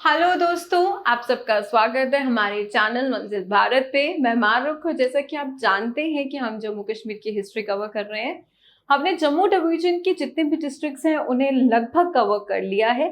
Hello दोस्तों, आप सबका स्वागत है हमारे चैनल मंजिल भारत पे। मैं मारुख हूँ। जैसा कि आप जानते हैं कि हम जम्मू कश्मीर की हिस्ट्री कवर कर रहे हैं। हमने जम्मू डिवीजन के जितने भी डिस्ट्रिक्ट्स हैं उन्हें लगभग कवर कर लिया है।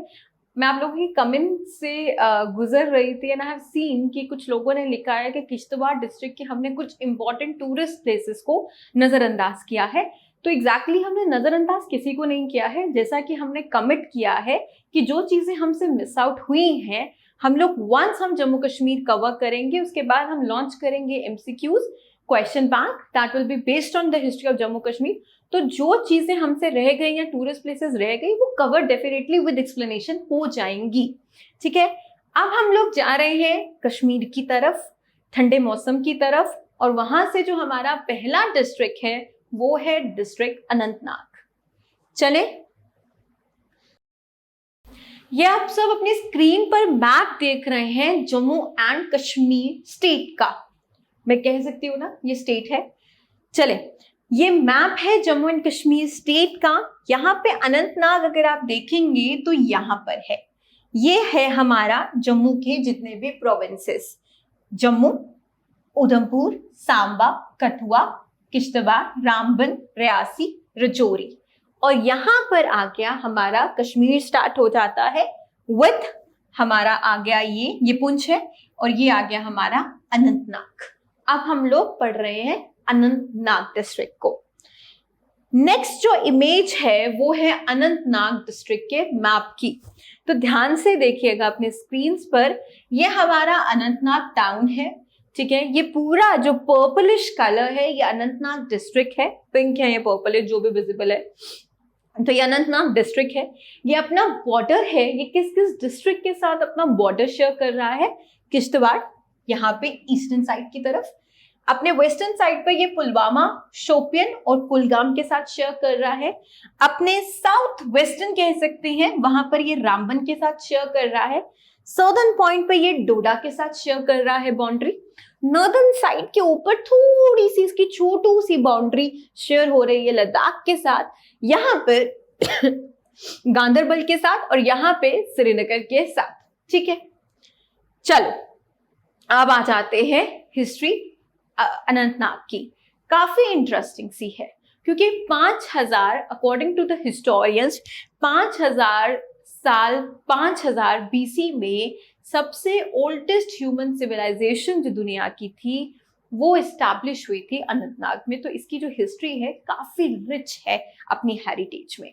मैं आप लोगों की कमेंट से गुजर रही थी एंड आई हैव सीन कि कुछ लोगों ने लिखा है कि किश्तवाड़ डिस्ट्रिक्ट के हमने कुछ इंपॉर्टेंट टूरिस्ट प्लेसेस को नजरअंदाज किया है। तो एग्जैक्टली हमने नजरअंदाज किसी को नहीं किया है। जैसा कि हमने कमिट किया है कि जो चीजें हमसे मिस आउट हुई हैं हम लोग वंस हम जम्मू कश्मीर कवर करेंगे, उसके बाद हम लॉन्च करेंगे MCQs question bank that will be based on the history of Jammu Kashmir. तो जो चीजें हमसे रह गई या टूरिस्ट प्लेसेस रह गई वो कवर डेफिनेटली विद एक्सप्लेनेशन हो जाएंगी। ठीक है, अब हम लोग जा रहे हैं कश्मीर की तरफ, ठंडे मौसम की तरफ, और वहां से जो हमारा पहला डिस्ट्रिक्ट है वो है डिस्ट्रिक्ट अनंतनाग। चले, ये आप सब अपनी स्क्रीन पर मैप देख रहे हैं जम्मू एंड कश्मीर स्टेट का। मैं कह सकती हूँ ना ये स्टेट है। चले, ये मैप है जम्मू एंड कश्मीर स्टेट का। यहाँ पे अनंतनाग अगर आप देखेंगे तो यहाँ पर है। ये है हमारा जम्मू के जितने भी प्रोविंसेस, जम्मू, उधमपुर, सांबा, कठुआ, किश्तवाड़, रामबन, रियासी, राजौरी, और यहाँ पर आ गया हमारा कश्मीर स्टार्ट हो जाता है विथ हमारा आ गया ये पुंछ है, और ये आ गया हमारा अनंतनाग। अब हम लोग पढ़ रहे हैं अनंतनाग डिस्ट्रिक्ट को। नेक्स्ट जो इमेज है वो है अनंतनाग डिस्ट्रिक्ट के मैप की। तो ध्यान से देखिएगा अपने स्क्रीन पर, ये हमारा अनंतनाग टाउन है। ठीक है, ये पूरा जो पर्पलिश कलर है ये अनंतनाग डिस्ट्रिक्ट है, पिंक है ये पर्पल है जो भी विजिबल है। तो ये अनंतनाग डिस्ट्रिक्ट है। ये अपना बॉर्डर है, ये किस किस डिस्ट्रिक्ट के साथ अपना बॉर्डर शेयर कर रहा है? किश्तवाड़ यहाँ पे ईस्टर्न साइड की तरफ, अपने वेस्टर्न साइड पर ये पुलवामा, शोपियन और कुलगाम के साथ शेयर कर रहा है। अपने साउथ वेस्टर्न कह सकते हैं वहां पर ये रामबन के साथ शेयर कर रहा है। सदर्न पॉइंट पे ये डोडा के साथ शेयर कर रहा है बाउंड्री। नॉर्दर्न साइड के ऊपर थोड़ी सी इसकी छोटू सी बाउंड्री शेयर हो रही है लद्दाख के साथ, यहाँ पर गांधरबल के साथ, और यहाँ पे श्रीनगर के साथ। ठीक है, चलो अब आ जाते हैं हिस्ट्री अनंतनाग की। काफी इंटरेस्टिंग सी है क्योंकि 5000 according to the historians 5000 BC में सबसे ओल्डेस्ट ह्यूमन सिविलाइजेशन जो दुनिया की थी वो इस्टेब्लिश हुई थी अनंतनाग में। तो इसकी जो हिस्ट्री है काफी रिच है अपनी हेरिटेज में।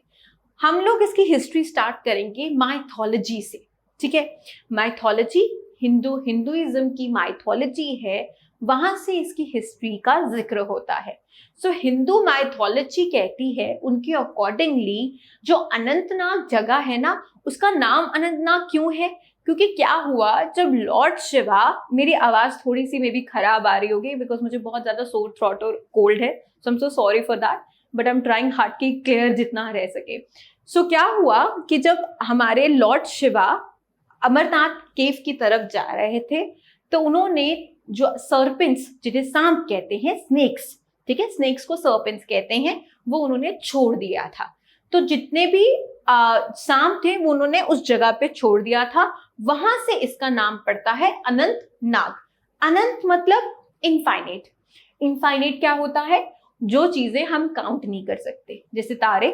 हम लोग इसकी हिस्ट्री स्टार्ट करेंगे माइथोलॉजी से। ठीक है, माइथोलॉजी हिंदुइज्म की माइथोलॉजी है, वहां से इसकी हिस्ट्री का जिक्र होता है। सो हिंदू माइथोलॉजी कहती है उनके अकॉर्डिंगली जो अनंतनाग जगह है ना उसका नाम अनंतनाग क्यों है? क्योंकि क्या हुआ जब लॉर्ड शिवा, मेरी आवाज थोड़ी सी मे बी खराब आ रही होगी बिकॉज मुझे बहुत ज्यादा सोर थ्रोट और कोल्ड है, so I am so sorry for that, but I am trying hard की क्लियर जितना रह सके। सो क्या हुआ कि जब हमारे लॉर्ड शिवा अमरनाथ केव की तरफ जा रहे थे तो उन्होंने जो सर्पेंट्स, जिन्हें सांप कहते हैं, स्नेक्स, ठीक है, स्नेक्स को सर्पेंट्स कहते हैं, वो उन्होंने छोड़ दिया था। तो जितने भी सांप थे वो उन्होंने उस जगह पे छोड़ दिया था, वहां से इसका नाम पड़ता है अनंतनाग। अनंत मतलब इनफाइनेट। इनफाइनेट क्या होता है? जो चीजें हम काउंट नहीं कर सकते, जैसे तारे,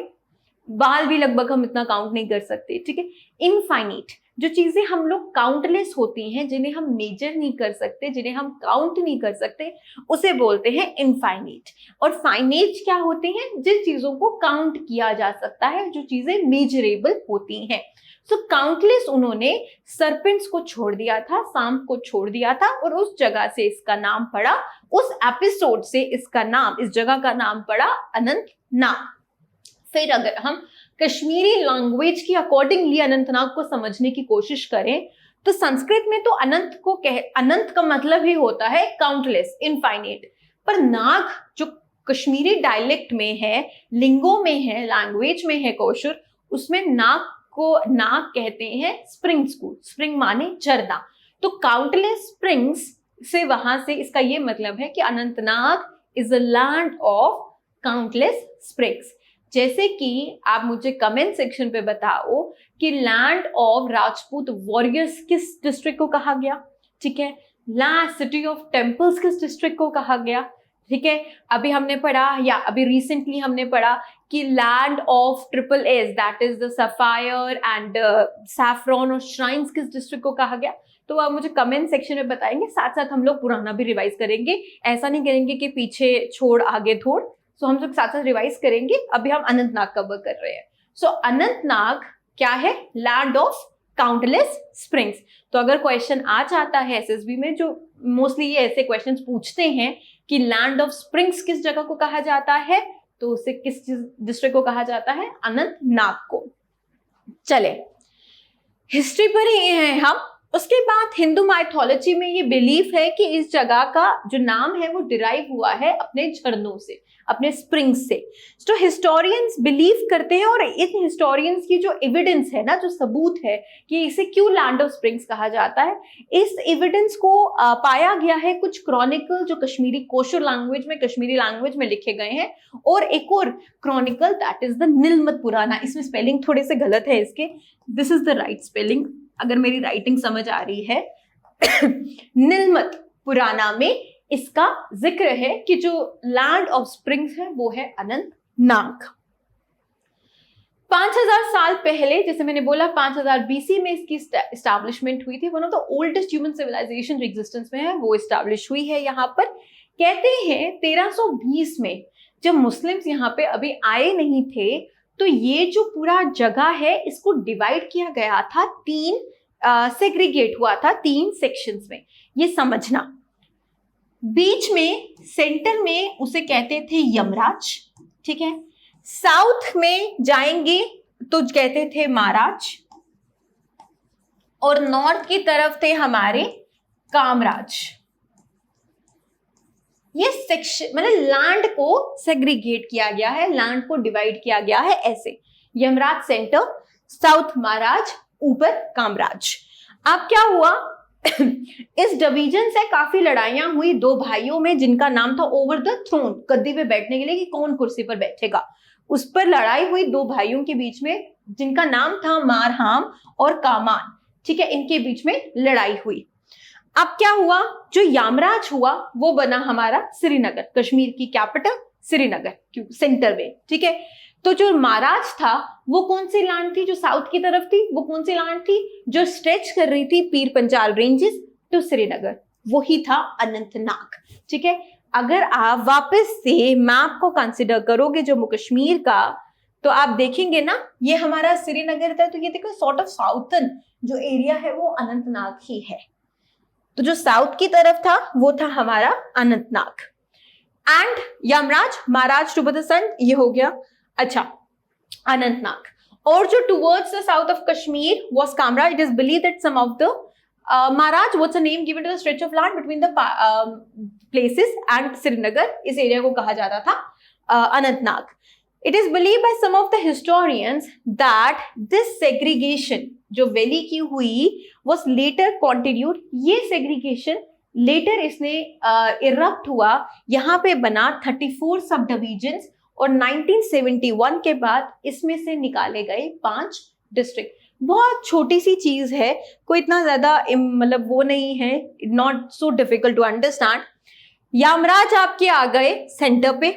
बाल भी लगभग हम इतना काउंट नहीं कर सकते। ठीक है, इनफाइनेट जो चीजें हम लोग काउंटलेस होती हैं, जिन्हें हम मेजर नहीं कर सकते, जिन्हें हम काउंट नहीं कर सकते, उसे बोलते हैं इनफाइनेट। और फाइनेट क्या होते हैं? जिन चीजों को काउंट किया जा सकता है, जो चीजें मेजरेबल होती हैं। सो काउंटलेस उन्होंने सर्पेंट्स को छोड़ दिया था, सांप को छोड़ दिया था, और उस जगह से इसका नाम पड़ा, उस एपिसोड से इसका नाम, इस जगह का नाम पड़ा अनंतनाग। फिर अगर हम कश्मीरी लैंग्वेज की अकॉर्डिंगली अनंतनाग को समझने की कोशिश करें तो संस्कृत में तो अनंत का मतलब ही होता है काउंटलेस, इनफाइनेट। पर नाग जो कश्मीरी डायलेक्ट में है, लिंगो में है, लैंग्वेज में है कौशुर, उसमें नाग को नाग कहते हैं स्प्रिंग स्कूल। स्प्रिंग माने झरना, तो काउंटलेस स्प्रिंग्स से वहां से इसका ये मतलब है कि Anantnag is a land of countless springs. जैसे कि आप मुझे कमेंट सेक्शन पे बताओ कि लैंड ऑफ राजपूत वॉरियर्स किस डिस्ट्रिक्ट को कहा गया, ठीक है। लास्ट सिटी ऑफ टेम्पल्स किस डिस्ट्रिक्ट को कहा गया, ठीक है। अभी हमने पढ़ा या अभी रिसेंटली हमने पढ़ा कि land of triple S that is the sapphire and saffron और श्राइन्स किस डिस्ट्रिक्ट को कहा गया। तो आप मुझे कमेंट सेक्शन में बताएंगे, साथ साथ हम लोग पुराना भी रिवाइज करेंगे, ऐसा नहीं करेंगे कि पीछे छोड़ आगे थोड़। सो हम लोग साथ साथ रिवाइज करेंगे। अभी हम अनंतनाग कवर कर रहे हैं। सो अनंतनाग क्या है, लैंड ऑफ काउंटलेस स्प्रिंग्स। तो अगर क्वेश्चन आ जाता है एसएसबी में, जो मोस्टली ये ऐसे क्वेश्चंस पूछते हैं कि लैंड ऑफ स्प्रिंग्स किस जगह को कहा जाता है, तो उसे किस डिस्ट्रिक्ट को कहा जाता है, अनंतनाग को। चले हिस्ट्री पर ही हैं हम। उसके बाद हिंदू माइथोलॉजी में ये बिलीफ है कि इस जगह का जो नाम है वो डिराइव हुआ है अपने झरनों से, अपने स्प्रिंग्स से। तो हिस्टोरियंस बिलीव करते हैं, और इन हिस्टोरियंस की जो एविडेंस है ना, जो सबूत है कि इसे क्यों लैंड ऑफ स्प्रिंग्स कहा जाता है, इस एविडेंस को पाया गया है कुछ क्रॉनिकल जो कश्मीरी कोशर लैंग्वेज में, कश्मीरी लैंग्वेज में लिखे गए हैं, और एक और क्रॉनिकल दैट इज द नीलमत पुराना। इसमें स्पेलिंग थोड़े से गलत है इसके, this is the right spelling अगर मेरी राइटिंग समझ आ रही है। नीलमत पुराना में इसका जिक्र है कि जो लैंड ऑफ स्प्रिंग्स है वो है अनंतनाग। 5000 साल पहले, जैसे मैंने बोला 5000 बीसी में इसकी एस्टैब्लिशमेंट हुई थी। One of the oldest human civilization जो एग्जिस्टेंस में है वो एस्टैब्लिश हुई है यहाँ पर। कहते हैं 1320 में जब मुस्लिम्स यहाँ पे अभी आए नहीं थे, तो ये जो पूरा जगह है इसको डिवाइड किया गया था, तीन सेग्रीगेट हुआ था 3 सेक्शंस में। ये समझना, बीच में सेंटर में उसे कहते थे यमराज, ठीक है। साउथ में जाएंगे तो कहते थे महाराज, और नॉर्थ की तरफ थे हमारे कामराज। ये सेक्शन मतलब लैंड को सेग्रीगेट किया गया है, लैंड को डिवाइड किया गया है ऐसे, यमराज सेंटर, साउथ महाराज, ऊपर कामराज। अब क्या हुआ, इस डिवीजन से काफी लड़ाइयां हुई दो भाइयों में जिनका नाम था ओवर द थ्रोन, गद्दी पे बैठने के लिए कि कौन कुर्सी पर बैठेगा, उस पर लड़ाई हुई दो भाइयों के बीच में जिनका नाम था मारहाम और कामान, ठीक है। इनके बीच में लड़ाई हुई। अब क्या हुआ, जो यमराज हुआ वो बना हमारा श्रीनगर, कश्मीर की कैपिटल श्रीनगर सेंटर में, ठीक है। तो जो महाराज था वो कौन सी लैंड थी, जो साउथ की तरफ थी, वो कौन सी लैंड थी, जो स्ट्रेच कर रही थी पीर पंजाल रेंजेस टू श्रीनगर, वही था अनंतनाग, ठीक है। अगर आप वापस से मैप को कंसिडर करोगे जम्मू कश्मीर का, तो आप देखेंगे ना ये हमारा श्रीनगर था, तो ये देखो सॉर्ट ऑफ साउथर्न जो एरिया है वो अनंतनाग ही है। तो जो साउथ की तरफ था वो था हमारा Anantnag. And Yamraj Maharaj to the sun, ये हो गया अच्छा अनंतनाग। और जो towards the south of Kashmir was Kamraj. It is believe that some of the Maharaj what's a name given to the stretch of land between the places and Srinagar, इस एरिया को कहा जाता था Anantnag. It is believed by some of the historians that this segregation जो valley की हुई was later continued। ये segregation later इसने erupt हुआ, यहाँ पे बना 34 सब डिविजन्स, और 1971 के बाद इसमें से निकाले गए 5 डिस्ट्रिक्ट। बहुत छोटी सी चीज है, कोई इतना ज्यादा मतलब वो नहीं है, not so difficult to understand. Yamraj आपके आ गए सेंटर पे,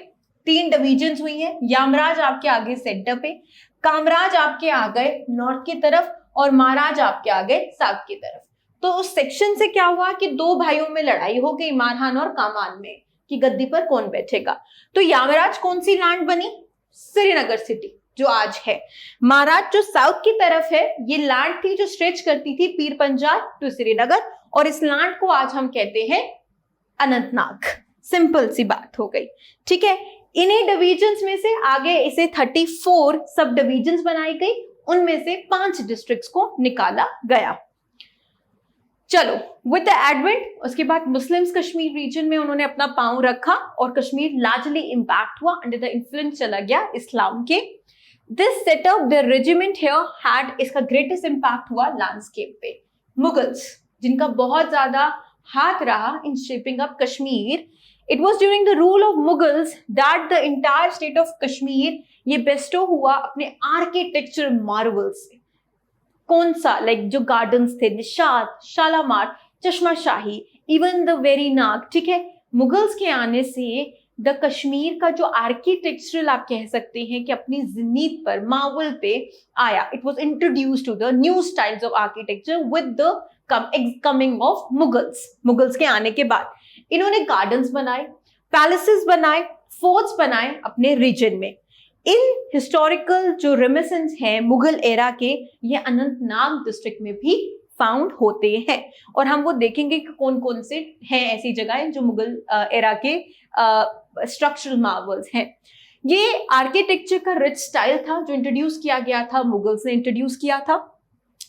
3 डिविजन्स हुई हैं, यमराज आपके आगे सेंटर पे, कामराज आपके आ गए नॉर्थ की तरफ, और महाराज आपके आ गए साउथ की तरफ। तो उस सेक्शन से क्या हुआ कि 2 भाइयों में लड़ाई हो गई, मारहान और कामान में, कि गद्दी पर कौन बैठेगा। तो यमराज कौन सी लैंड बनी, श्रीनगर सिटी जो आज है। महाराज जो साउथ की तरफ है, ये लैंड थी जो स्ट्रेच करती थी पीर पंजाल टू श्रीनगर, और इस लैंड को आज हम कहते हैं अनंतनाग। सिंपल सी बात हो गई, ठीक है। इन्हीं डिविजन्स में से आगे इसे 34 सब डिविजन्स बनाई गई, उनमें से 5 डिस्ट्रिक्ट्स को निकाला गया। चलो विद द एडवेंट, उसके बाद मुस्लिम्स कश्मीर रीजन में उन्होंने अपना पांव रखा, और कश्मीर लार्जली इंपैक्ट हुआ, अंडर द इन्फ्लुएंस चला गया इस्लाम के। This setup the regiment here had, इसका ग्रेटेस्ट इंपैक्ट हुआ लैंडस्केप पे। मुगल्स जिनका बहुत ज्यादा हाथ रहा in shaping up Kashmir, it was during the rule of Mughals that the entire state of Kashmir ये बेस्टो हुआ अपने आर्किटेक्चर मार्वल्स से। कौन सा? लाइक जो गार्डन्स थे, निशात, शालामार, चश्मा शाही, इवन द वेरी नाग, ठीक है। मुगल्स के आने से द कश्मीर का जो आर्किटेक्चरल आप कह सकते हैं कि अपनी जिनीत पर, मार्वल पे आया। It was introduce to the new styles of architecture with the coming of Mughals. Mughals के आने के बाद इन्होंने गार्डन्स बनाए, पैलेसेस बनाए, फोर्ट्स बनाए अपने रीजन में। इन हिस्टोरिकल जो रेमिसेंस हैं मुगल एरा के, ये अनंतनाग डिस्ट्रिक्ट में भी फाउंड होते हैं। और हम वो देखेंगे कि कौन कौन से हैं ऐसी जगहें जो मुगल एरा के स्ट्रक्चरल मार्वल्स हैं। ये आर्किटेक्चर का रिच स्टाइल था जो इंट्रोड्यूस किया गया था, मुगल्स ने इंट्रोड्यूस किया था।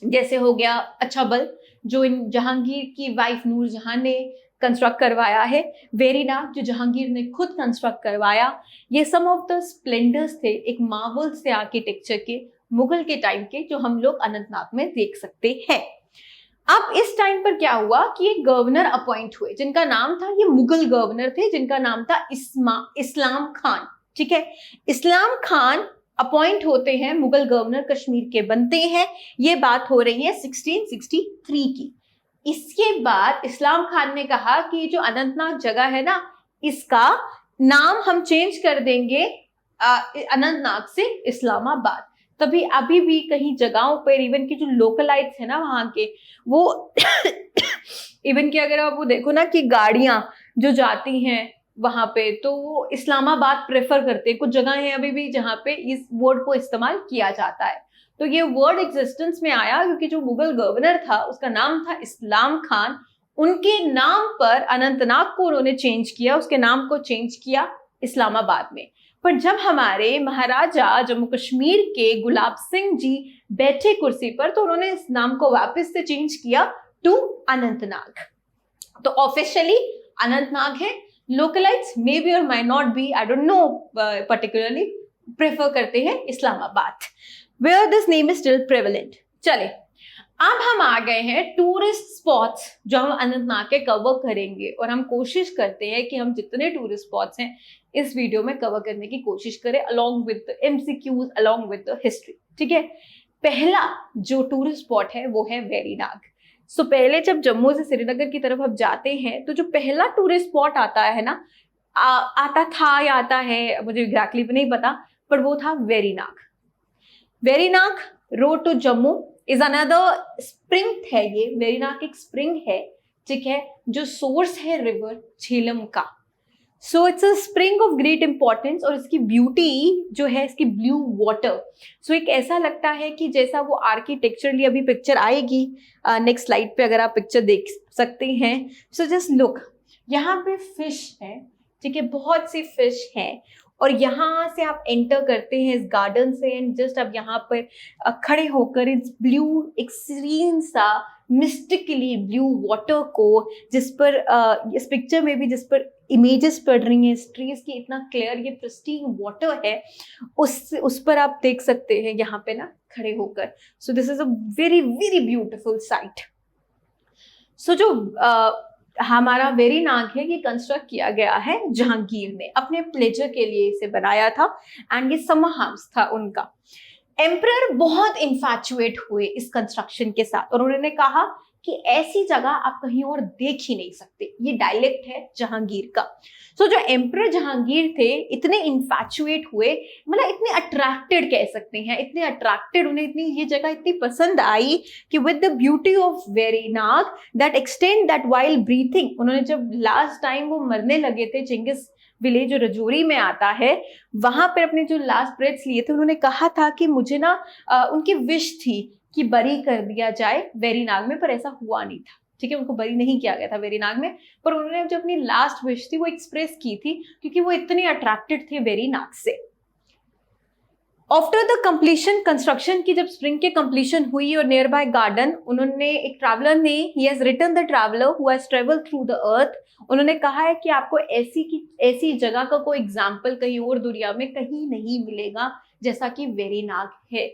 जैसे हो गया अछाबल, जो इन जहांगीर की वाइफ नूरजहां ने कंस्ट्रक्ट करवाया है। वेरीनाग जो जहांगीर ने खुद कंस्ट्रक्ट करवाया। ये सम ऑफ द स्प्लेंडर्स थे, एक मार्वल्स थे आर्किटेक्चर के मुगल के टाइम के, जो हम लोग अनंतनाग में देख सकते हैं। अब इस टाइम पर क्या हुआ कि एक गवर्नर अपॉइंट हुए जिनका नाम था, ये मुगल गवर्नर थे जिनका नाम था इस्लाम खान, ठीक है। इस्लाम खान अपॉइंट होते हैं, मुगल गवर्नर कश्मीर के बनते हैं। ये बात हो रही है 1663 की। इसके बाद इस्लाम खान ने कहा कि जो अनंतनाग जगह है ना, इसका नाम हम चेंज कर देंगे अनंतनाग से इस्लामाबाद। तभी अभी भी कहीं जगहों पर इवन की जो लोकलाइट्स है ना वहां के, वो इवन की अगर आप वो देखो ना कि गाड़ियां जो जाती हैं वहां पे, तो वो इस्लामाबाद प्रेफर करते हैं। कुछ जगह है अभी भी जहां पे इस वर्ड को इस्तेमाल किया जाता है। तो ये वर्ड एग्जिस्टेंस में आया क्योंकि जो मुगल गवर्नर था उसका नाम था इस्लाम खान। उनके नाम पर अनंतनाग को उन्होंने चेंज किया, उसके नाम को चेंज किया इस्लामाबाद में। पर जब हमारे महाराजा जम्मू कश्मीर के गुलाब सिंह जी बैठे कुर्सी पर, तो उन्होंने इस नाम को वापस से चेंज किया टू अनंतनाग। तो ऑफिशियली अनंतनाग है। लोकलाइट्स मे बी और may not be, I don't know particularly, prefer करते हैं Islamabad, where this name is still prevalent. चले, अब हम आ गए हैं टूरिस्ट स्पॉट्स जो हम अनंतनाग के कवर करेंगे, और हम कोशिश करते हैं कि हम जितने टूरिस्ट स्पॉट्स हैं इस वीडियो में कवर करने की कोशिश करें, along with the MCQs, along with the history, ठीक है। पहला जो टूरिस्ट स्पॉट है वो है वेरीनाग। सो पहले जब जम्मू से श्रीनगर की तरफ हम जाते हैं तो जो पहला टूरिस्ट स्पॉट आता है ना, आता था या आता है मुझे एग्जैक्टली भी नहीं पता, पर वो था Verinag. Verinag road to Jammu is another spring है। ये वेरीनाग एक स्प्रिंग है, ठीक है, जो सोर्स है रिवर झेलम का। So it's a spring of great importance, और इसकी ब्यूटी जो है इसकी ब्लू वाटर। सो एक ऐसा लगता है कि जैसा वो आर्किटेक्चरली, अभी पिक्चर आएगी नेक्स्ट स्लाइड पे अगर आप पिक्चर देख सकते हैं। सो जस्ट लुक, यहाँ पे फिश है, ठीक है, बहुत सी फिश है, और यहाँ से आप एंटर करते हैं इस गार्डन से, एंड जस्ट अब यहाँ पर खड़े होकर इस ब्लू एक सीरीन सा मिस्टिकली ब्लू वाटर को, जिस पर इस पिक्चर में भी जिस पर इमेजेस पड़ रही हैं इस ट्रीज की, इतना क्लियर ये प्रिस्टीन वाटर है, उस पर आप देख सकते हैं यहाँ पे ना खड़े होकर। So this is a very very beautiful site. So जो हमारा वेरीनाग है, ये कंस्ट्रक्ट किया गया है जहांगीर ने, अपने प्लेजर के लिए इसे बनाया था, एंड ये समर हाउस था उनका। एम्परर बहुत इन्फैचुएट हुए इस कंस्ट्रक्शन के साथ, और उन्होंने कहा कि ऐसी जगह आप कहीं और देख ही नहीं सकते, ये डायलेक्ट है जहांगीर का। सो जो एम्परर जहांगीर थे इतने इन्फैचुएट हुए, मतलब इतने अट्रैक्टेड कह सकते हैं, इतने अट्रैक्टेड, उन्हें इतनी ये जगह इतनी पसंद आई कि with the beauty of Verinag that extend that while breathing, उन्होंने जब लास्ट टाइम वो मरने लगे थे, चिंगिस विलेज जो रजौरी में आता है, वहां पर अपने जो लास्ट ब्रेथ्स लिए थे, उन्होंने कहा था कि मुझे ना उनकी विश थी कि बरी कर दिया जाए वेरीनाग में, पर ऐसा हुआ नहीं था, ठीक है, उनको बरी नहीं किया गया था वेरीनाग में, पर उन्होंने जो अपनी लास्ट विश थी वो एक्सप्रेस की थी क्योंकि वो इतने अट्रैक्टेड थे वेरीनाग से। आफ्टर द कंप्लीशन कंस्ट्रक्शन की, जब स्प्रिंग के कंप्लीशन हुई और नियर बाय गार्डन, उन्होंने एक ट्रैवलर ने, he has written the traveller who has travelled through the earth, उन्होंने कहा है कि आपको ऐसी जगह का कोई एग्जाम्पल कहीं और दुनिया में कहीं नहीं मिलेगा जैसा कि वेरीनाग है।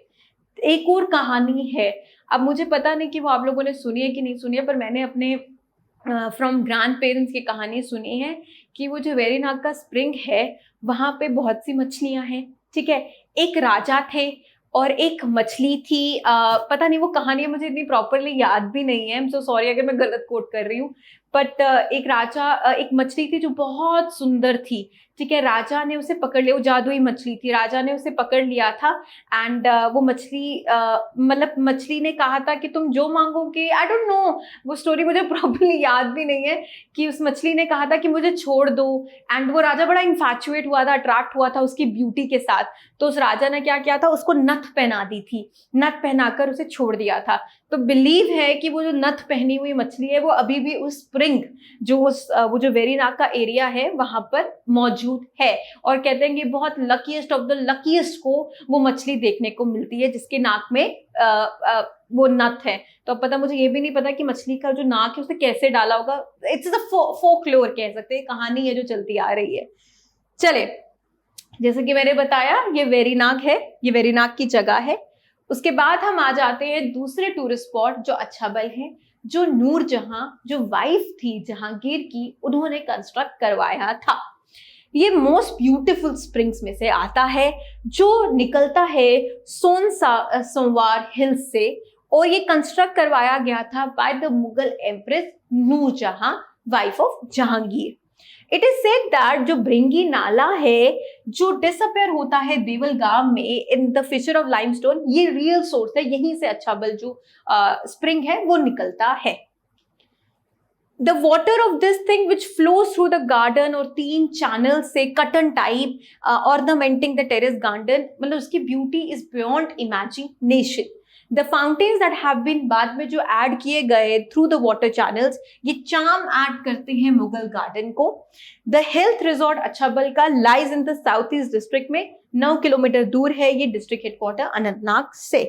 एक और कहानी है, अब मुझे पता नहीं कि वो आप लोगों ने सुनी है कि नहीं सुनी है, पर मैंने अपने फ्रॉम ग्रैंड पेरेंट्स की कहानी सुनी है कि वो जो वेरीनाग का स्प्रिंग है वहां पे बहुत सी मछलियां हैं, ठीक है। एक राजा थे और एक मछली थी, पता नहीं वो कहानी मुझे इतनी प्रॉपरली याद भी नहीं है, आई एम सो सॉरी अगर मैं गलत कोट कर रही हूँ। बट एक राजा, एक मछली थी जो बहुत सुंदर थी, ठीक है। राजा ने उसे पकड़ लिया, वो जादुई मछली थी, राजा ने उसे पकड़ लिया था। एंड वो मछली, मतलब मछली ने कहा था कि तुम जो मांगोगे, आई डोंट नो, वो स्टोरी मुझे प्रॉपरली याद भी नहीं है, कि उस मछली ने कहा था कि मुझे छोड़ दो। एंड वो राजा बड़ा इन्फैचुएट हुआ था, अट्रैक्ट हुआ था उसकी ब्यूटी के साथ। तो उस राजा ने क्या किया था, उसको नथ पहना दी थी, नथ पहनाकर उसे छोड़ दिया था। तो बिलीव है कि वो जो नथ पहनी हुई मछली है वो अभी भी उस स्प्रिंग, जो वो जो वेरीनाग का एरिया है वहां पर मौजूद है। और कहते हैं कि बहुत लकीएस्ट ऑफ द लकीएस्ट को वो मछली देखने को मिलती है जिसके नाक में वो नथ है। तो अब पता, मुझे ये भी नहीं पता कि मछली का जो नाक है उसे कैसे डाला होगा। इट्स द फोकलोर कह सकते हैं, कहानी है जो चलती आ रही है। चले, जैसे कि मैंने बताया ये वेरीनाग है, ये वेरीनाग की जगह है। उसके बाद हम आ जाते हैं दूसरे टूरिस्ट स्पॉट जो अछाबल है, जो नूरजहां, जो वाइफ थी जहांगीर की, उन्होंने कंस्ट्रक्ट करवाया था। ये मोस्ट ब्यूटीफुल स्प्रिंग्स में से आता है, जो निकलता है सोमवार हिल्स से, और ये कंस्ट्रक्ट करवाया गया था by the Mughal empress Noorjahan, wife of Jahangir. It is said that जो ब्रिंगी नाला है जो डिसअपेयर होता है देवलगाम में in the fissure of limestone, ये रियल सोर्स है, यहीं से अछाबल जो स्प्रिंग है वो निकलता है। The water of this thing which flows through the garden और 3 चैनल से कटन type ornamenting the terrace garden, मतलब उसकी beauty is beyond imagination. The fountains that have been बाद में जो ऐड किए गए through the water channels, ये चार्म ऐड करते हैं मुगल गार्डन को। The health resort अछाबल का lies in the southeast district में 9 किलोमीटर दूर है ये डिस्ट्रिक्ट हेडक्वार्टर अनंतनाग से।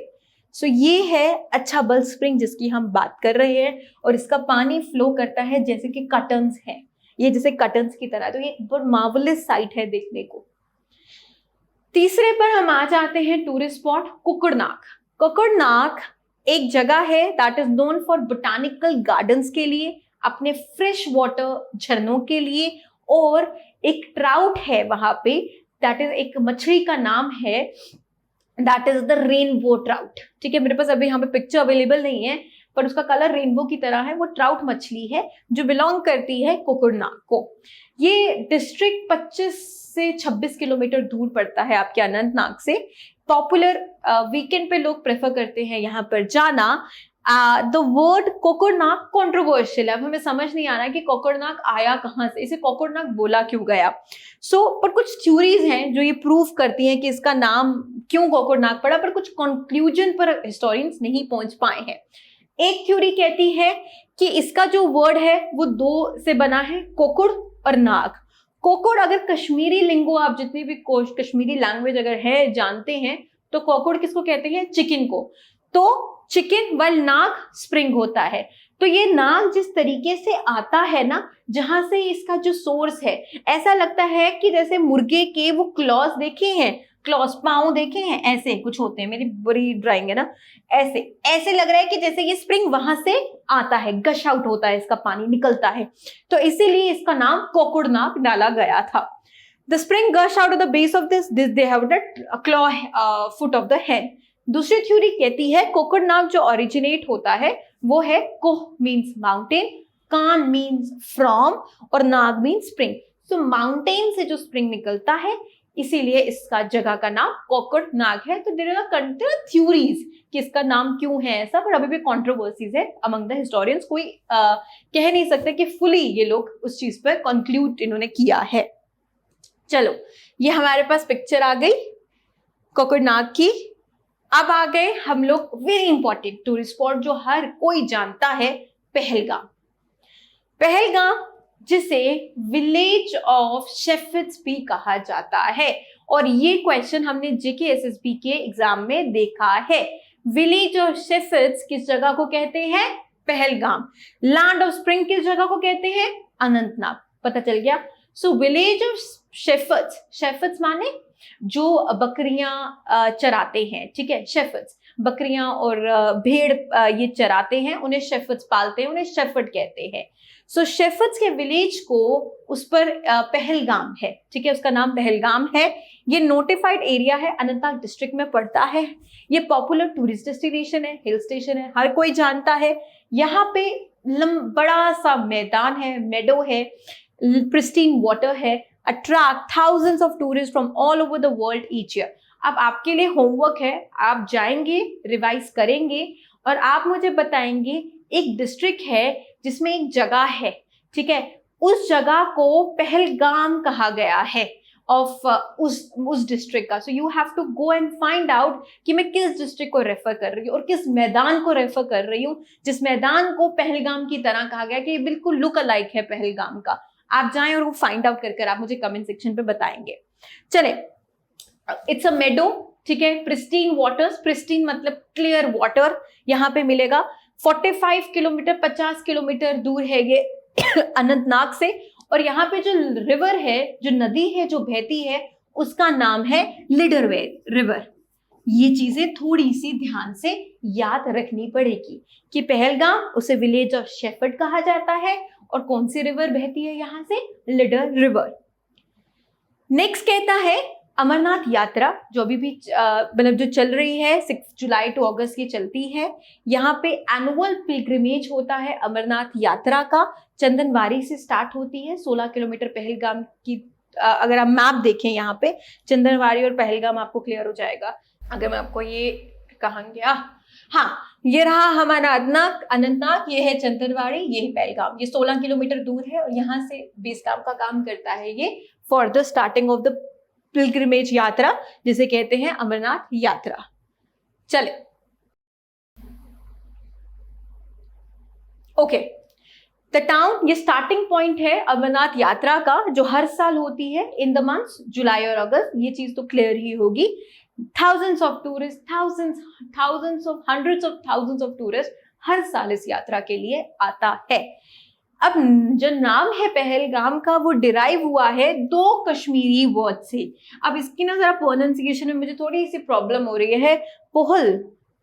सो ये है अछाबल स्प्रिंग जिसकी हम बात कर रहे हैं, और इसका पानी फ्लो करता है जैसे कि कर्टन्स है, ये जैसे कर्टन्स की तरह। तो ये बहुत मार्वलस साइट है देखने को। तीसरे पर हम आ जाते हैं टूरिस्ट स्पॉट कुकुड़नाग। कुकुड़नाग एक जगह है that is known for botanical gardens के लिए, अपने फ्रेश वाटर झरनों के लिए, और एक ट्राउट है वहां पे, दैट इज एक मछली का नाम है, that is the rainbow trout. ठीक है, मेरे पास अभी यहाँ पे पिक्चर अवेलेबल नहीं है, पर उसका कलर रेनबो की तरह है। वो ट्राउट मछली है जो बिलोंग करती है कुकुड़नाग को। ये डिस्ट्रिक्ट 25 से 26 किलोमीटर दूर पड़ता है आपके अनंतनाग से। पॉपुलर वीकेंड पे लोग प्रेफर करते हैं यहाँ पर जाना। द वर्ड कोकरनाग कॉन्ट्रोवर्शियल है, अब हमें समझ नहीं आ रहा कि कोकरनाग आया कहाँ से, इसे कोकरनाग बोला क्यों गया। पर कुछ थ्योरीज हैं जो ये प्रूव करती हैं कि इसका नाम क्यों कोकरनाग पड़ा, पर कुछ कंक्लूजन पर हिस्टोरियंस नहीं पहुंच पाए हैं। एक थ्योरी कहती है कि इसका जो वर्ड है वो 2 से बना है, कोकुड़ और नाग। कोकुड़ अगर कश्मीरी लिंगो, आप जितनी भी कश्मीरी लैंग्वेज अगर है जानते हैं, तो कोकुड़ किसको कहते हैं, चिकन को। तो चिकन वाल नाग स्प्रिंग होता है। तो ये नाग जिस तरीके से आता है ना, जहां से इसका जो सोर्स है, ऐसा लगता है कि जैसे मुर्गे के वो क्लॉज देखे हैं, क्लॉज पांव देखे हैं, ऐसे कुछ होते हैं, मेरी बड़ी ड्राइंग है ना, ऐसे ऐसे लग रहा है कि जैसे ये स्प्रिंग वहां से आता है, गश आउट होता है, इसका पानी निकलता है। तो इसीलिए इसका नाम कोकुड़नाग डाला गया था। The spring gush out of the base of this they have the claw foot of the hen. दूसरी थ्योरी कहती है कोकुड़नाग जो ओरिजिनेट होता है वो है कोह मीन्स माउंटेन, कान मीन्स फ्रॉम, और नाग मीन्स स्प्रिंग। सो माउंटेन से जो स्प्रिंग निकलता है, इसीलिए इसका जगह का नाम कोकुड़नाग है। तो देयर आर थ्योरीज कि इसका नाम क्यों है ऐसा, पर अभी भी कंट्रोवर्सीज है अमंग द हिस्टोरियंस। कोई कह नहीं सकते कि फुली ये लोग उस चीज पर कंक्लूड इन्होंने किया है। चलो, ये हमारे पास पिक्चर आ गई कोकुड़नाग की। अब आ गए हम लोग वेरी इंपॉर्टेंट टूरिस्ट स्पॉट जो हर कोई जानता है, पहलगाम। पहलगाम जिसे विलेज ऑफ शेफर्ड्स भी कहा जाता है, और ये क्वेश्चन हमने JKSSB के एग्जाम में देखा है। विलेज ऑफ शेफर्ड्स किस जगह को कहते हैं, पहलगाम। लैंड ऑफ स्प्रिंग किस जगह को कहते हैं, अनंतनाग। पता चल गया। सो विलेज ऑफ शेफर्ड्स, शेफर्ड्स माने जो बकरियां चराते हैं, ठीक है, शेफर्ड्स। बकरियां और भेड़ ये चराते हैं, उन्हें शेफर्ड्स पालते हैं, उन्हें शेफर्ड कहते हैं। सो शेफर्ड्स के विलेज को उस पर पहलगाम है, ठीक है, उसका नाम पहलगाम है। ये नोटिफाइड एरिया है, अनंतनाग डिस्ट्रिक्ट में पड़ता है। ये पॉपुलर टूरिस्ट डेस्टिनेशन है, हिल स्टेशन है, हर कोई जानता है। यहाँ पे बड़ा सा मैदान है, मेडो है, प्रिस्टीन वाटर है, attract thousands of tourist from all over the world each year. अब आपके लिए होमवर्क है, आप जाएंगे, रिवाइज करेंगे और आप मुझे बताएंगे एक डिस्ट्रिक्ट है जिसमें एक जगह है, ठीक है, उस जगह को पहलगाम कहा गया है ऑफ उस डिस्ट्रिक्ट का। So you have to go and find out कि मैं किस डिस्ट्रिक्ट को रेफर कर रही हूँ और किस मैदान को रेफर कर रही हूँ, जिस मैदान को पहलगाम की तरह कहा गया कि ये बिल्कुल लुक अलाइक है पहलगाम का। आप जाएं और वो फाइंड आउट कर आप मुझे कमेंट सेक्शन पे बताएंगे। चले, इट्स अ मेडो, ठीक है, प्रिस्टीन वाटर्स, प्रिस्टीन मतलब क्लियर वाटर यहाँ पे मिलेगा। 45 किलोमीटर 50 किलोमीटर दूर है ये अनंतनाग से। और यहाँ पे जो रिवर है, जो नदी है जो बहती है, उसका नाम है लिडरवे रिवर। ये चीजें थोड़ी सी ध्यान से याद रखनी पड़ेगी कि पहलगाम, उसे विलेज ऑफ शेफर्ड कहा जाता है, और कौन सी रिवर बहती है यहाँ से, लिडर रिवर। नेक्स्ट कहता है अमरनाथ यात्रा, जो अभी भी मतलब जो चल रही है, 6 जुलाई टू अगस्त की चलती है। यहाँ पे एनुअल पिलग्रिमेज होता है अमरनाथ यात्रा का, चंदनवारी से स्टार्ट होती है। 16 किलोमीटर पहलगाम की, अगर आप मैप देखें यहाँ पे चंदनवारी और पहलगाम आपको क्लियर हो जाएगा। अगर मैं आपको ये कहाँ गया, हाँ, ये रहा हमारा अनंतनाग, ये है चंदनवाड़ी, ये है पहलगाम। ये 16 किलोमीटर दूर है और यहाँ से बेस कैंप का काम करता है ये for the starting of the pilgrimage यात्रा, जिसे कहते हैं अमरनाथ यात्रा। चले, ओके, द टाउन, ये स्टार्टिंग पॉइंट है अमरनाथ यात्रा का, जो हर साल होती है इन द मंथ्स जुलाई और अगस्त। ये चीज तो क्लियर ही होगी। thousands of tourists, thousands of hundreds of thousands of tourists हर साल इस यात्रा के लिए आता है। अब जो नाम है पहलगाम का, वो डिराइव हुआ है 2 कश्मीरी वर्ड से। अब इसकी ना जरा प्रोनाउंसिएशन में मुझे थोड़ी सी प्रॉब्लम हो रही है। पुहल,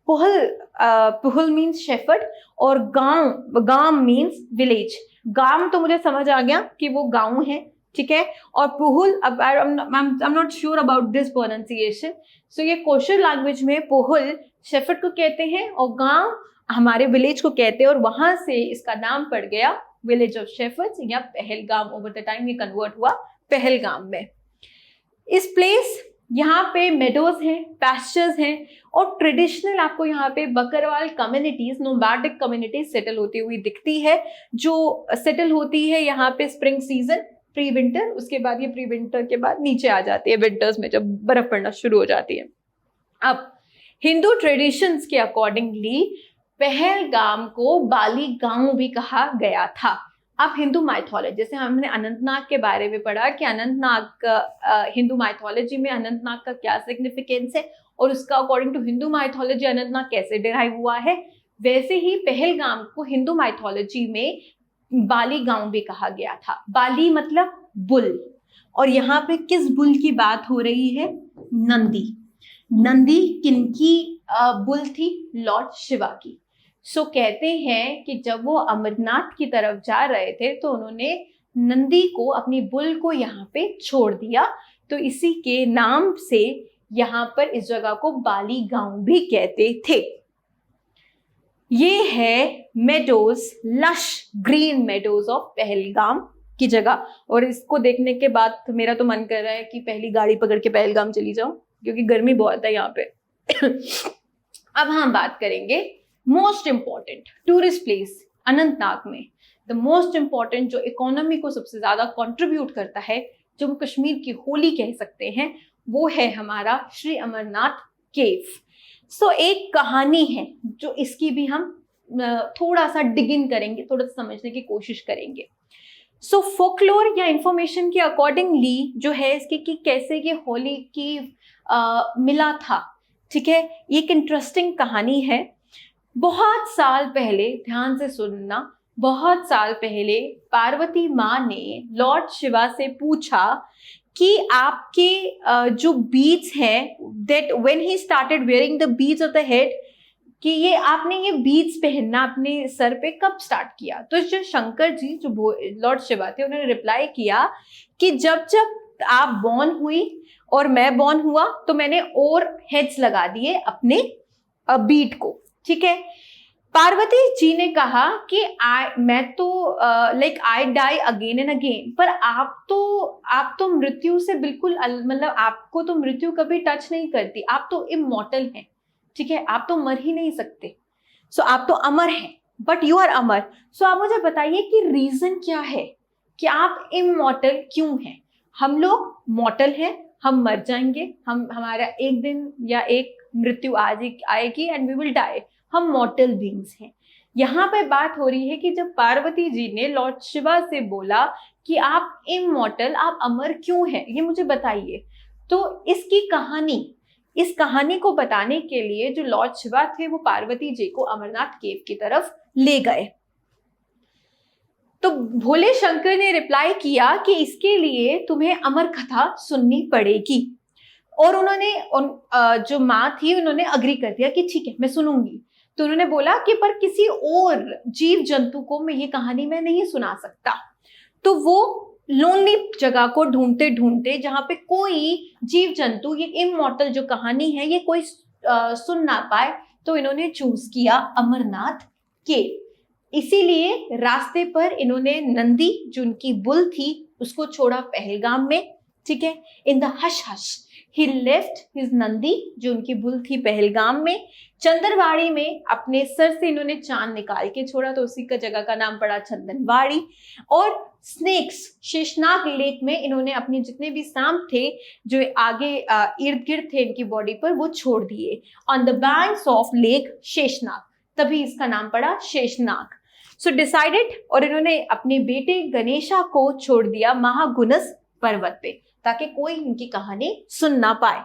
पुहल मीन्स शेफर्ड और गांव मीन्स विलेज। गांव तो मुझे समझ आ गया कि वो गांव है, ठीक है, और पुहुल, अब I am not sure about this pronunciation. So ये कोशर लैंग्वेज में पुहुल शेफर्ड को कहते हैं और गांव हमारे विलेज को कहते हैं, और वहां से इसका नाम पड़ गया विलेज ऑफ शेफर्ड्स या पहलगाम। ओवर द टाइम ये कन्वर्ट हुआ पहलगाम में। इस प्लेस, यहाँ पे मेडोज हैं, पैस्चर्स हैं, और ट्रेडिशनल आपको यहाँ पे Bakarwal communities, nomadic communities settle होती हुई दिखती है, जो सेटल होती है यहाँ पे स्प्रिंग सीजन, प्री विंटर, उसके बाद ये प्री विंटर के बाद नीचे आ जाती है विंटर्स में, जब बर्फ पड़ना शुरू हो जाती है। अब हिंदू ट्रेडिशंस के अकॉर्डिंगली पहलगाम को बाली गांव भी कहा गया था। अब हिंदू माइथोलॉजी, जैसे हमने अनंतनाग के बारे में पढ़ा कि अनंतनाग हिंदू माइथोलॉजी में अनंतनाग का क्या सिग्निफिकेंस है और उसका according to Hindu mythology Anantnag कैसे डिराइव हुआ है, वैसे ही पहलगाम को हिंदू माइथोलॉजी में बाली गांव भी कहा गया था। बाली मतलब बुल, और यहाँ पे किस बुल की बात हो रही है, नंदी। नंदी किनकी बुल थी, लॉर्ड शिवा की। सो कहते हैं कि जब वो अमरनाथ की तरफ जा रहे थे तो उन्होंने नंदी को, अपनी बुल को यहाँ पे छोड़ दिया, तो इसी के नाम से यहाँ पर इस जगह को बाली गांव भी कहते थे। ये है meadows, lush green meadows of Pahalgam की जगह, और इसको देखने के बाद तो मेरा तो मन कर रहा है कि पहली गाड़ी पकड़ के पहलगाम चली जाऊं, क्योंकि गर्मी बहुत है यहाँ पे। अब हम बात करेंगे most important tourist place Anantnag में। द मोस्ट इंपॉर्टेंट, जो इकोनॉमी को सबसे ज्यादा कंट्रीब्यूट करता है, जम्मू कश्मीर की होली कह सकते हैं, वो है हमारा श्री अमरनाथ केव। सो एक कहानी है जो इसकी भी हम थोड़ा सा डिग इन करेंगे, थोड़ा सा समझने की कोशिश करेंगे। सो फोकलोर या इंफॉर्मेशन के अकॉर्डिंगली जो है इसके कि कैसे ये होली की मिला था, ठीक है, ये एक इंटरेस्टिंग कहानी है। बहुत साल पहले, ध्यान से सुनना, बहुत साल पहले पार्वती माँ ने लॉर्ड शिवा से पूछा कि आपके जो बीड्स हैं, that when he started wearing the beads of the head, कि ये आपने ये बीड्स पहनना अपने सर पे कब स्टार्ट किया? तो जो शंकर जी जो लॉर्ड शिवा थे उन्होंने रिप्लाई किया कि जब जब आप बॉर्न हुई और मैं बॉर्न हुआ तो मैंने और हेड्स लगा दिए अपने बीट को, ठीक है। पार्वती जी ने कहा कि मैं तो like I die again and again, पर आप तो मृत्यु से बिल्कुल मतलब आपको तो मृत्यु कभी टच नहीं करती, आप तो इमॉर्टल हैं, ठीक है, आप तो मर ही नहीं सकते। सो आप तो अमर हैं, बट यू आर अमर। सो आप मुझे बताइए कि रीजन क्या है कि आप इमॉर्टल क्यों हैं? हम लोग मॉर्टल हैं, हम मर जाएंगे, हमारा एक दिन या एक मृत्यु आएगी एंड वी विल डाई, हम मॉर्टल बीइंग्स हैं। यहाँ पे बात हो रही है कि जब पार्वती जी ने लॉर्ड शिवा से बोला कि आप इमॉर्टल, आप अमर क्यों हैं, ये मुझे बताइए, तो इस कहानी को बताने के लिए जो लॉर्ड शिवा थे वो पार्वती जी को अमरनाथ केव की तरफ ले गए। तो भोले शंकर ने रिप्लाई किया कि इसके लिए तुम्हें अमर कथा सुननी पड़ेगी। और उन्होंने जो माँ थी उन्होंने अग्री कर दिया कि ठीक है मैं सुनूंगी। तो उन्होंने बोला कि पर किसी और जीव जंतु को मैं ये कहानी में नहीं सुना सकता। तो वो लोनली जगह को ढूंढते ढूंढते जहां पे कोई जीव जंतु ये इमॉर्टल जो कहानी है ये कोई सुन ना पाए, तो इन्होंने चूज किया अमरनाथ के। इसीलिए रास्ते पर इन्होंने नंदी जो उनकी बुल थी उसको छोड़ा पहलगाम में, ठीक है। In the hush hush he left his Nandi जो उनकी बुल थी पहलगाम में। चंदनवाड़ी में अपने सर से इन्होंने चांद निकाल के छोड़ा, तो उसी का जगह का नाम पड़ा चंदनवाड़ी। और स्नेक्स शेषनाग लेक में इन्होंने अपने जितने भी सांप थे जो आगे इर्द गिर्द थे इनकी बॉडी पर वो छोड़ दिए on the banks of lake Sheshnag, तभी इसका नाम पड़ा शेषनाग। सो डिसाइडेड, और इन्होंने अपने बेटे गणेशा को छोड़ दिया महागुनस पर्वत पे ताकि कोई इनकी कहानी सुन ना पाए।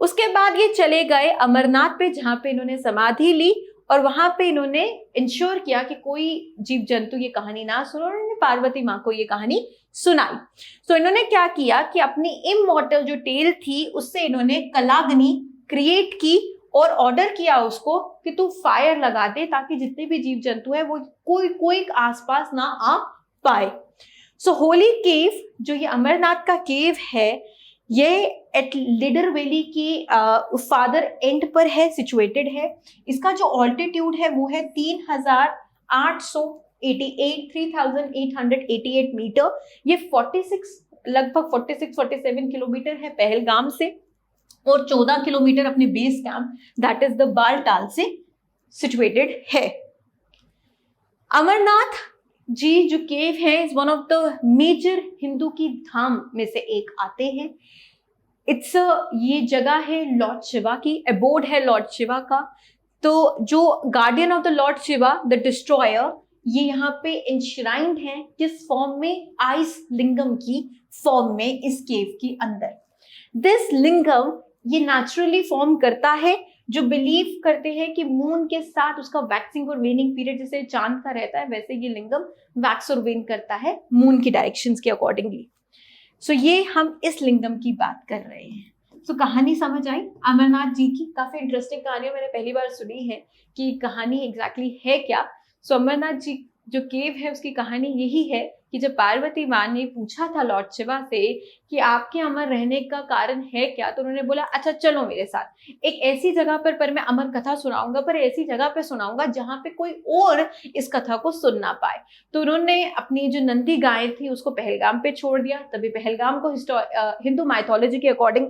उसके बाद ये चले गए अमरनाथ पे जहां पे इन्होंने समाधि ली और वहां पे इन्होंने इंश्योर किया कि कोई जीव जंतु ये कहानी ना सुने, और उन्होंने पार्वती माँ को ये कहानी सुनाई। तो इन्होंने क्या किया कि अपनी इमॉर्टल जो टेल थी उससे इन्होंने कलाग्नि क्रिएट की और ऑर्डर किया उसको कि तू फायर लगा दे ताकि जितने भी जीव जंतु है वो कोई आसपास ना आ पाए। सो होली केव जो ये अमरनाथ का केव है ये एट लीडर वैली की फादर एंड पर है, सिचुएटेड है। इसका जो ऑल्टीट्यूड है वो है 3888 मीटर। ये 47 किलोमीटर है पहलगाम से और 14 किलोमीटर अपने base camp that is the Baltal से सिचुएटेड है। अमरनाथ जी जो केव है is one of the major Hindu की धाम में से एक आते हैं। ये जगह है लॉर्ड शिवा की, एबोर्ड है लॉर्ड शिवा का। तो जो guardian of the Lord Shiva the destroyer ये यहाँ पे इंश्राइंड है किस फॉर्म में? आइस लिंगम की फॉर्म में इस केव के अंदर। दिस लिंगम ये नेचुरली फॉर्म करता है, जो बिलीव करते हैं कि मून के साथ उसका वैक्सिंग और वेनिंग पीरियड जैसे चांद का रहता है वैसे ये लिंगम वैक्स और वेन करता है मून की डायरेक्शंस के अकॉर्डिंगली। सो ये हम इस लिंगम की बात कर रहे हैं। सो कहानी समझ आई अमरनाथ जी की? काफी इंटरेस्टिंग कहानी मैंने पहली बार सुनी है कि कहानी एग्जैक्टली है क्या। सो अमरनाथ जी जो केव है उसकी कहानी यही है कि जब पार्वती माँ ने पूछा था लॉर्ड शिवा से कि आपके अमर रहने का कारण है क्या, तो उन्होंने बोला अच्छा चलो मेरे साथ एक ऐसी जगह पर मैं अमर कथा सुनाऊंगा, पर ऐसी जगह पे सुनाऊंगा जहां पे कोई और इस कथा को सुन ना पाए। तो उन्होंने अपनी जो नंदी गाय थी उसको पहलगाम पे छोड़ दिया। तभी पहलगाम को हिंदू माइथोलॉजी के अकॉर्डिंग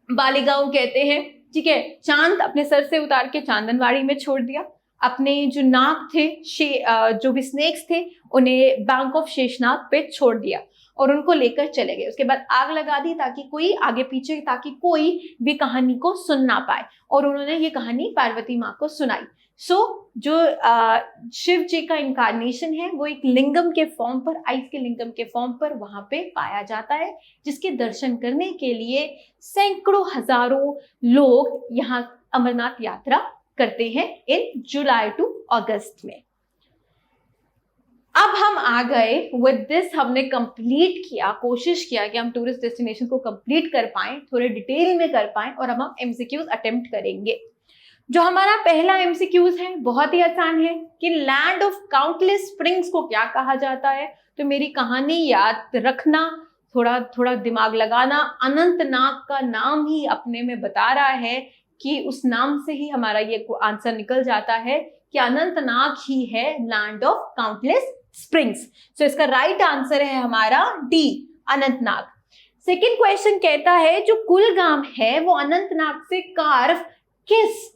बालीगांव कहते हैं, ठीक है। चांद अपने सर से उतार के चांदनवाड़ी में छोड़ दिया। अपने जो नाग थे जो भी स्नेक्स थे उन्हें बैंक ऑफ शेषनाग पे छोड़ दिया और उनको लेकर चले गए। उसके बाद आग लगा दी ताकि कोई आगे पीछे ताकि कोई भी कहानी को सुन ना पाए, और उन्होंने ये कहानी पार्वती माँ को सुनाई। जो शिव जी का इनकारनेशन है वो एक लिंगम के फॉर्म पर, आइस के लिंगम के फॉर्म पर वहां पे पाया जाता है, जिसके दर्शन करने के लिए सैकड़ों हजारों लोग यहाँ अमरनाथ यात्रा करते हैं इन जुलाई टू अगस्त में। अब हम आ गए विद दिस, हमने कंप्लीट किया, कोशिश किया कि हम टूरिस्ट डेस्टिनेशन को कंप्लीट कर पाएं, थोड़े डिटेल में कर पाएं, और हम एमसीक्यूज अटेम्प्ट करेंगे। जो हमारा पहला एमसीक्यूज है बहुत ही आसान है कि लैंड ऑफ काउंटलेस स्प्रिंग्स को क्या कहा जाता है। तो मेरी कहानी याद रखना, थोड़ा थोड़ा दिमाग लगाना। अनंतनाग का नाम ही अपने में बता रहा है कि उस नाम से ही हमारा ये आंसर निकल जाता है कि अनंतनाग ही है लैंड ऑफ काउंटलेस स्प्रिंग्स। सो इसका राइट आंसर है हमारा डी, अनंतनाग। सेकेंड क्वेश्चन कहता है जो कुलगाम है वो अनंतनाग से कार्व किस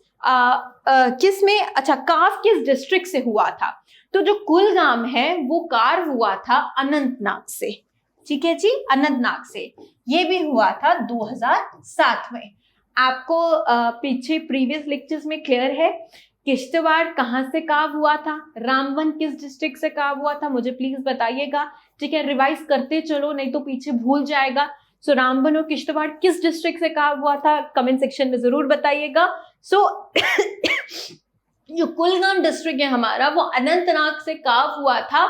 में, अच्छा, कार्व किस डिस्ट्रिक्ट से हुआ था। तो जो कुलगाम है वो कार्व हुआ था अनंतनाग से। ठीक है जी, अनंतनाग से। ये भी हुआ था 2007 में। आपको पीछे प्रीवियस लेक्चर्स में क्लियर है। किश्तवाड़ कहाँ से काव हुआ था, रामबन किस डिस्ट्रिक्ट से काव हुआ था, मुझे प्लीज बताइएगा। ठीक है, रिवाइज करते चलो नहीं तो पीछे भूल जाएगा। सो रामबन और किश्तवाड़ किस डिस्ट्रिक्ट से काव हुआ था, कमेंट सेक्शन में जरूर बताइएगा। सो जो कुलगाम डिस्ट्रिक्ट है हमारा वो अनंतनाग से काव हुआ था।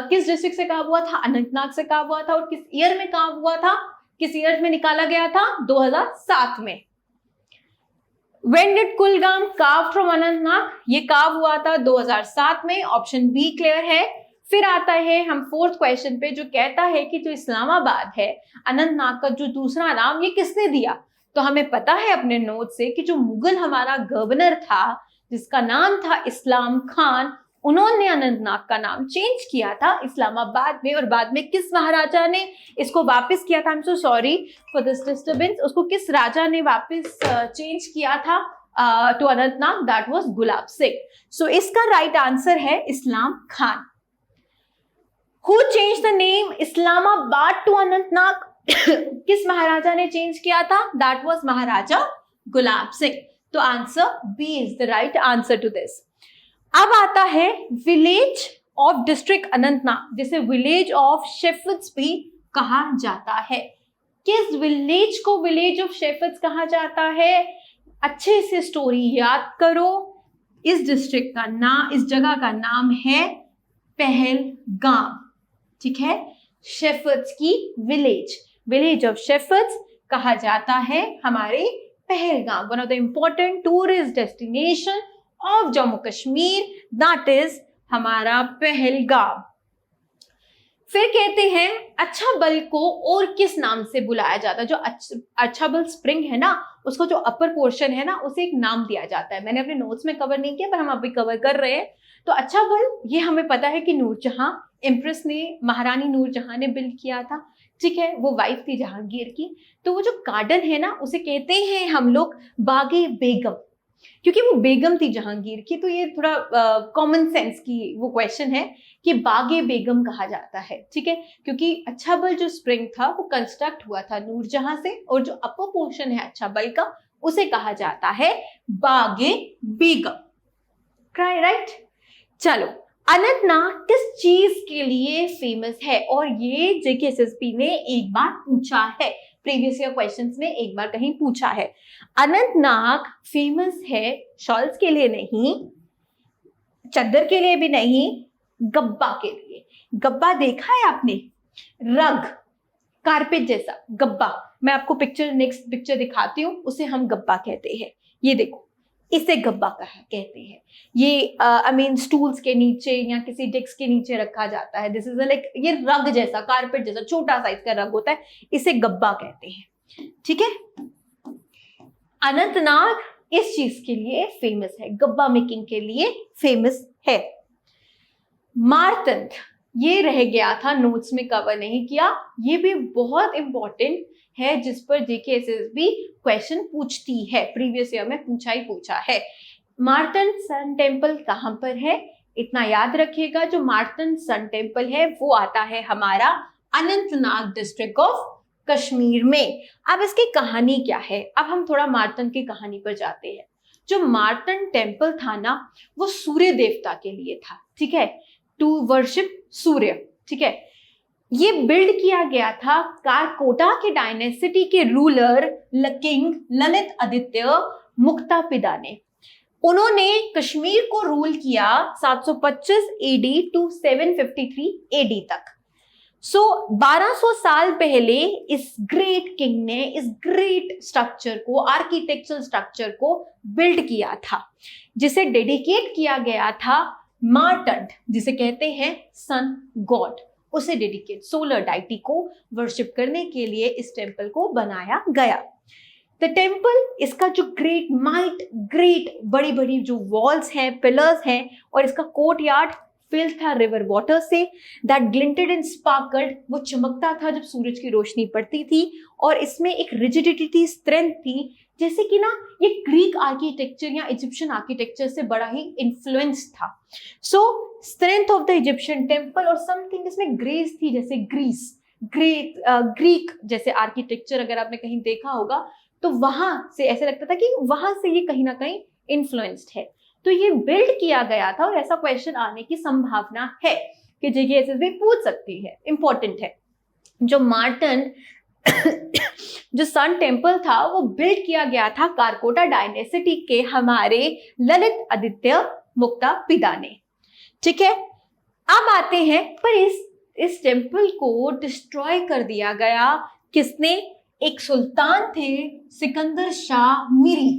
किस डिस्ट्रिक्ट से काव हुआ था, अनंतनाग से काव हुआ था। और किस ईयर में काव हुआ था, किस ईयर में निकाला गया था, 2007 में। When did Kulgam carve from Anantnag, ये काव हुआ था 2007 में। ऑप्शन बी क्लियर है। फिर आता है हम फोर्थ क्वेश्चन पे, जो कहता है कि जो इस्लामाबाद है अनंतनाग का जो दूसरा नाम, ये किसने दिया। तो हमें पता है अपने नोट से कि जो मुगल हमारा गवर्नर था जिसका नाम था इस्लाम खान, उन्होंने अनंतनाग का नाम चेंज किया था इस्लामाबाद में। और बाद में किस महाराजा ने इसको वापस किया था, I am so sorry for this disturbance, उसको किस राजा ने वापस चेंज किया था to Anantnag, that was Gulab Singh. So इसका राइट आंसर है Islam Khan. Who change the name Islamabad to Anantnag, किस महाराजा ने चेंज किया था, दैट वाज महाराजा गुलाब सिंह। तो answer B is the right answer to this. अब आता है विलेज ऑफ डिस्ट्रिक्ट अनंतनाग, जिसे विलेज ऑफ शेफर्ड्स भी कहा जाता है। किस विलेज को विलेज ऑफ शेफर्ड्स कहा जाता है, अच्छे से स्टोरी याद करो। इस डिस्ट्रिक्ट का नाम, इस जगह का नाम है पहलगाम। ठीक है, शेफर्ड्स की विलेज, विलेज ऑफ शेफर्ड्स कहा जाता है हमारे Pahalgam, one of the important tourist destination of Jammu Kashmir, that is हमारा पहलगाम। फिर कहते हैं अच्छा बल को और किस नाम से बुलाया जाता है। जो अच्छा बल स्प्रिंग है ना, उसका जो अपर पोर्शन है ना, उसे एक नाम दिया जाता है। मैंने अपने नोट्स में कवर नहीं किया पर हम अभी कवर कर रहे हैं। तो अच्छा बल, ये हमें पता है कि नूरजहां एम्प्रेस ने, महारानी नूरजहां ने बिल्ड किया था। ठीक है, वो वाइफ थी जहांगीर की। तो वो जो गार्डन है ना, उसे कहते हैं हम लोग बागे बेगम, क्योंकि वो बेगम थी जहांगीर की। तो ये थोड़ा कॉमन सेंस की वो क्वेश्चन है कि बागे बेगम कहा जाता है। ठीक है, क्योंकि अच्छा बल जो स्प्रिंग था वो कंस्ट्रक्ट हुआ था नूरजहां से, और जो अपर पोर्शन है अच्छा बल का उसे कहा जाता है बागे बेगम। राइट, चलो, अनंतनाग किस चीज के लिए फेमस है, और ये जेकेएसएसबी ने एक बार पूछा है, प्रीवियस ईयर क्वेश्चंस में एक बार कहीं पूछा है। अनंतनाग फेमस है शॉल्स के लिए नहीं, चद्दर के लिए भी नहीं, गब्बा के लिए। गब्बा देखा है आपने, रग, कारपेट जैसा गब्बा। मैं आपको पिक्चर, नेक्स्ट पिक्चर दिखाती हूँ, उसे हम गब्बा कहते हैं। ये देखो, इसे गब्बा कहते हैं। ये आई मीन स्टूल्स के नीचे या किसी डेस्क के नीचे रखा जाता है। दिस इज लाइक, ये रग जैसा, कारपेट जैसा छोटा साइज का रग होता है, इसे गब्बा कहते हैं। ठीक है, अनंतनाग इस चीज के लिए फेमस है, गब्बा मेकिंग के लिए फेमस है। मारतंड, ये रह गया था, नोट्स में कवर नहीं किया। ये भी बहुत इंपॉर्टेंट है, जिस पर जेकेएसएसबी क्वेश्चन पूछती है, प्रीवियस ईयर में पूछा है। मारतंड सन टेम्पल कहां पर है, इतना याद रखिएगा। जो मारतंड सन टेम्पल है वो आता है हमारा अनंतनाग डिस्ट्रिक्ट ऑफ कश्मीर में। अब इसकी कहानी क्या है, अब हम थोड़ा मारतंड की कहानी पर जाते हैं। जो मारतंड टेम्पल था ना, वो सूर्य देवता के लिए था। ठीक है, टू वर्शिप सूर्य। ठीक है, ये बिल्ड किया गया था कारकोटा के डायनेसिटी के रूलर किंग ललित आदित्य मुक्तापिदा ने। उन्होंने कश्मीर को रूल किया 725 एडी टू 753 एडी तक। 1200 साल पहले इस ग्रेट किंग ने इस ग्रेट स्ट्रक्चर को, आर्किटेक्चरल स्ट्रक्चर को बिल्ड किया था, जिसे डेडिकेट किया गया था मार्टन, जिसे कहते हैं सन गॉड, उसे डेडिकेट, सोलर डाइटी को वर्शिप करने के लिए इस टेम्पल को बनाया गया। द टेम्पल, इसका जो ग्रेट माइट, ग्रेट बड़ी बड़ी जो वॉल्स हैं, पिलर्स हैं, और इसका कोर्ट यार्ड फिल्ड था रिवर वाटर से, दैट ग्लिंटेड एंड स्पार्कल्ड, वो चमकता था जब सूरज की रोशनी पड़ती थी, और इसमें एक रिजिडिटी थी, स्ट्रेंथ थी, जैसे कि ना ये ग्रीक आर्किटेक्चर या इजिप्शियन आर्किटेक्चर से बड़ा ही इन्फ्लुएंस था। सो strength of the Egyptian temple, और समथिंग इसमें ग्रेस थी, जैसे ग्रीक जैसे आर्किटेक्चर अगर आपने कहीं देखा होगा तो वहां से ऐसे लगता था कि वहां से ये कहीं ना कहीं इन्फ्लुएंस्ड है। तो ये बिल्ड किया गया था, और ऐसा क्वेश्चन आने की संभावना है कि JKSSB पूछ सकती है, इंपॉर्टेंट है। जो मार्टन जो सन टेम्पल था वो बिल्ड किया गया था कारकोटा डायनेसिटी के हमारे ललित आदित्य मुक्ता पिता ने। ठीक है, अब आते हैं, पर इस टेम्पल को डिस्ट्रॉय कर दिया गया किसने? एक सुल्तान थे सिकंदर शाह मीरी,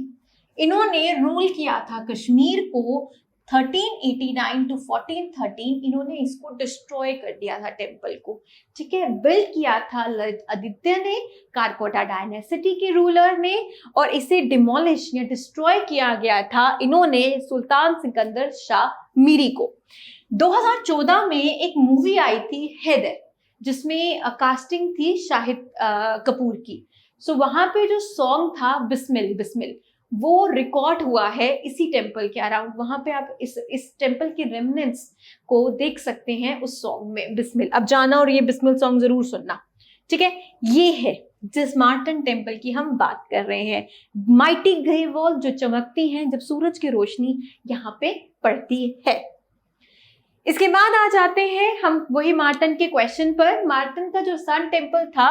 इन्होंने रूल किया था कश्मीर को 1389 टू 1413, इन्होंने इसको डिस्ट्रॉय कर दिया था टेम्पल को। ठीक है, बिल्ड किया था ललित आदित्य ने, कारकोटा डायनेसिटी के रूलर ने, और इसे डिमोलिश या डिस्ट्रॉय किया गया था इन्होंने सुल्तान सिकंदर शाह मीरी को। 2014 में एक मूवी आई थी हैदर, जिसमें कास्टिंग थी शाहिद कपूर की। सो वहां पे जो सॉन्ग था बिस्मिल बिस्मिल, वो रिकॉर्ड हुआ है इसी टेम्पल के अराउंड। वहां पे आप इस टेम्पल के रेमिनेंट्स को देख सकते हैं उस सॉन्ग में, बिस्मिल। अब जाना और ये बिस्मिल सॉन्ग जरूर सुनना। ठीक है, ये है जिस मार्टन टेम्पल की हम बात कर रहे हैं, माइटी ग्रे वॉल जो चमकती हैं जब सूरज की रोशनी यहाँ पे पड़ती है। इसके बाद आ जाते हैं हम वही मार्टन के क्वेश्चन पर। मार्टन का जो सन टेम्पल था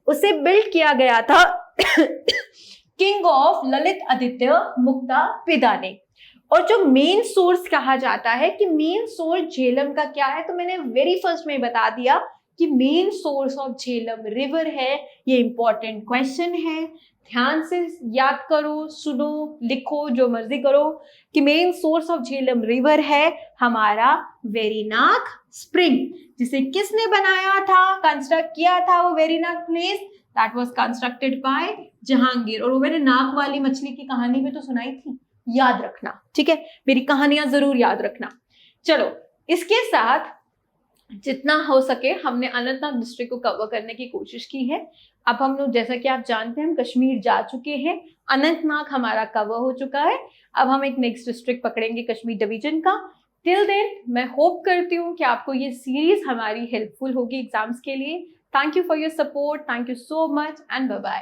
उसे बिल्ड किया गया था किंग ऑफ ललित आदित्य मुक्ता पिता ने। और जो मेन सोर्स कहा जाता है कि मेन सोर्स झेलम का क्या है, तो मैंने वेरी फर्स्ट में बता दिया कि main source of Jhelum river है। ये इंपॉर्टेंट क्वेश्चन है, ध्यान से याद करो, सुनो, लिखो, जो मर्जी करो, कि main source of Jhelum river है हमारा वेरीनाग स्प्रिंग, जिसे किसने बनाया था, कंस्ट्रक्ट किया था वो Verinag place, that was constructed by Jahangir. और वो मैंने नाक वाली मछली की कहानी भी तो सुनाई थी, याद रखना। ठीक है, मेरी कहानियां जरूर याद रखना। चलो, इसके साथ जितना हो सके हमने अनंतनाग डिस्ट्रिक्ट को कवर करने की कोशिश की है। अब हम लोग, जैसा कि आप जानते हैं, हम कश्मीर जा चुके हैं, अनंतनाग हमारा कवर हो चुका है। अब हम एक नेक्स्ट डिस्ट्रिक्ट पकड़ेंगे कश्मीर डिवीजन का। टिल देन मैं होप करती हूँ कि आपको ये सीरीज हमारी हेल्पफुल होगी एग्जाम्स के लिए। Thank you for your support, thank you so much and bye bye.